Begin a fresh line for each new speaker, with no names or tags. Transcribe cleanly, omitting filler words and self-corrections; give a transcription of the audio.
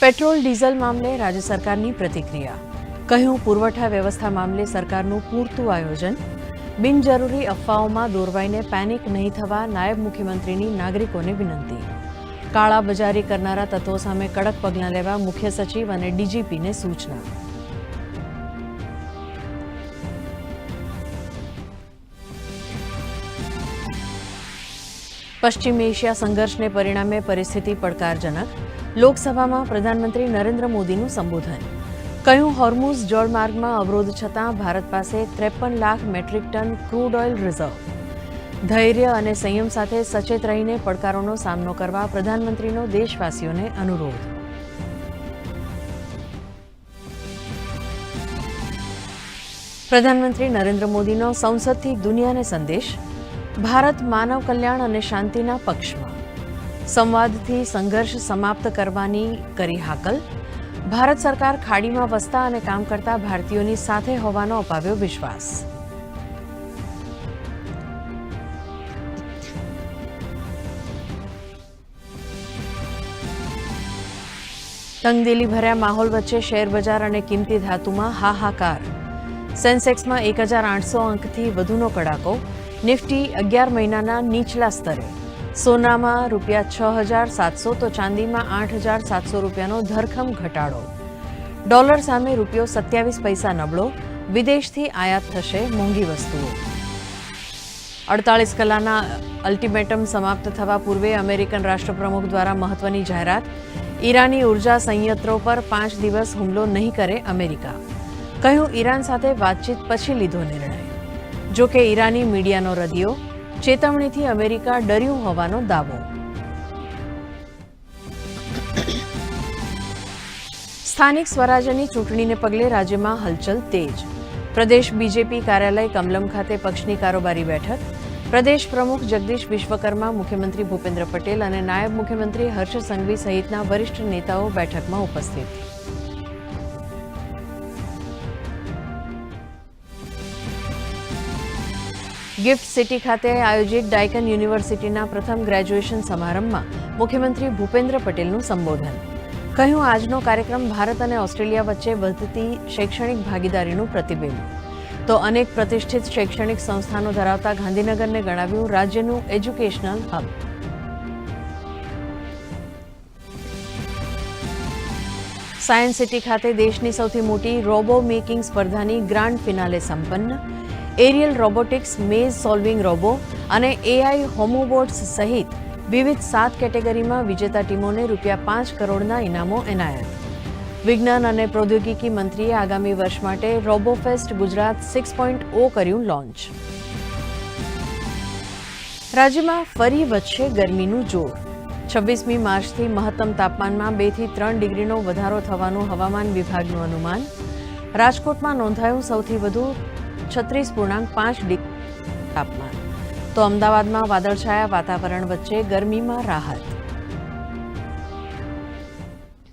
Petrol diesel મામલે રાજ્ય સરકારની પ્રતિક્રિયા. કહ્યું, પુરવઠા વ્યવસ્થા મામલે સરકારનું પૂરતું આયોજન. બિનજરૂરી અફવાઓમાં દોરવાઈને પેનિક નહીં થવા નાયબ મુખ્યમંત્રીની નાગરિકોને વિનંતી. કાળાબજારી કરનારા તત્વો સામે કડક પગલાં લેવા મુખ્ય સચિવ અને ડીજીપીને સૂચના. પશ્ચિમ એશિયા સંઘર્ષને પરિણામે પરિસ્થિતિ પડકારજનક. લોકસભામાં પ્રધાનમંત્રી નરેન્દ્ર મોદીનું સંબોધન. કહ્યું, હોર્મુઝ જળમાર્ગમાં અવરોધ છતાં ભારત પાસે 53 lakh metric ton crude oil reserve. ધૈર્ય અને સંયમ સાથે સચેત રહીને પડકારોનો સામનો કરવા પ્રધાનમંત્રીનો દેશવાસીઓને અનુરોધ. પ્રધાનમંત્રી નરેન્દ્ર મોદીનો સંસદથી દુનિયાને સંદેશ. ભારત માનવ કલ્યાણ અને શાંતિના પક્ષમાં. સંવાદથી સંઘર્ષ સમાપ્ત કરવાની કરી હાકલ. ભારત સરકાર ખાડીમાં વસતા અને કામ કરતા ભારતીયોની સાથે હોવાનો અપાવ્યો વિશ્વાસ. તંગદિલી ભર્યા માહોલ વચ્ચે શેરબજાર અને કિંમતી ધાતુમાં હાહાકાર. સેન્સેક્સમાં 1800 અંકથી વધુનો કડાકો. નિફ્ટી 11 મહિનાના નીચલા સ્તરે. સોનામાં ₹6,700 તો ચાંદીમાં ₹8,700 ધરખમ ઘટાડો. ડોલર સામે રૂપિયો 27 પૈસા નબળો. વિદેશથી આયાત થશે મોંઘી વસ્તુઓ. 48 કલાકના અલ્ટિમેટમ સમાપ્ત થવા પૂર્વે અમેરિકન રાષ્ટ્રપ્રમુખ દ્વારા મહત્વની જાહેરાત. ઈરાની ઉર્જા સંયંત્રો પર 5 દિવસ હુમલો નહીં કરે અમેરિકા. કહ્યું, ઈરાન સાથે વાતચીત પછી લીધો નિર્ણય. જો કે ઈરાની મીડિયાનો રદિયો. ચેતવણીથી અમેરિકા ડર્યું હોવાનો દાવો. સ્થાનિક સ્વરાજ્યની ચૂંટણીને પગલે રાજ્યમાં હલચલ તેજ. પ્રદેશ બીજેપી કાર્યાલય કમલમ ખાતે પક્ષની કારોબારી બેઠક. પ્રદેશ પ્રમુખ જગદીશ વિશ્વકર્મા, મુખ્યમંત્રી ભૂપેન્દ્ર પટેલ અને નાયબ મુખ્યમંત્રી હર્ષ સંઘવી સહિતના વરિષ્ઠ નેતાઓ બેઠકમાં ઉપસ્થિત. ગિફ્ટ સિટી ખાતે આયોજિત ડાયકન યુનિવર્સિટીના પ્રથમ ગ્રેજ્યુએશન સમારંભમાં મુખ્યમંત્રી ભૂપેન્દ્ર પટેલનું સંબોધન. કહ્યું, આજનો કાર્યક્રમ ભારત અને ઓસ્ટ્રેલિયા વચ્ચે વધતી શૈક્ષણિક ભાગીદારીનું પ્રતિબિંબ. તો અનેક પ્રતિષ્ઠિત શૈક્ષણિક સંસ્થાનો ધરાવતા ગાંધીનગરને ગણાવ્યું રાજ્યનું એજ્યુકેશનલ હબ. સાયન્સ સિટી ખાતે દેશની સૌથી મોટી રોબો મેકિંગ સ્પર્ધાની ગ્રાન્ડ ફિનાલે સંપન્ન. Aerial robotics, maze solving robo અને એઆઈ હોમોબોટ્સ સહિત વિવિધ 7 કેટેગરીમાં વિજેતા ટીમોને ₹5 કરોડના ઇનામો એનાયત. વિજ્ઞાન અને પ્રૌદ્યોગિકી મંત્રીએ આગામી વર્ષ માટે રોબોફેસ્ટ ગુજરાત 6.0 કર્યું લોન્ચ. રાજ્યમાં ફરી વધશે ગરમીનું જોર. 26મી માર્ચથી મહત્તમ તાપમાનમાં 2 થી 3 ડિગ્રીનો વધારો થવાનું હવામાન વિભાગનું અનુમાન. રાજકોટમાં નોંધાયું સૌથી વધુ 36.5 ડિગ્રી તાપમાન. તો અમદાવાદમાં વાદળછાયા વાતાવરણ વચ્ચે ગરમીમાં રાહત.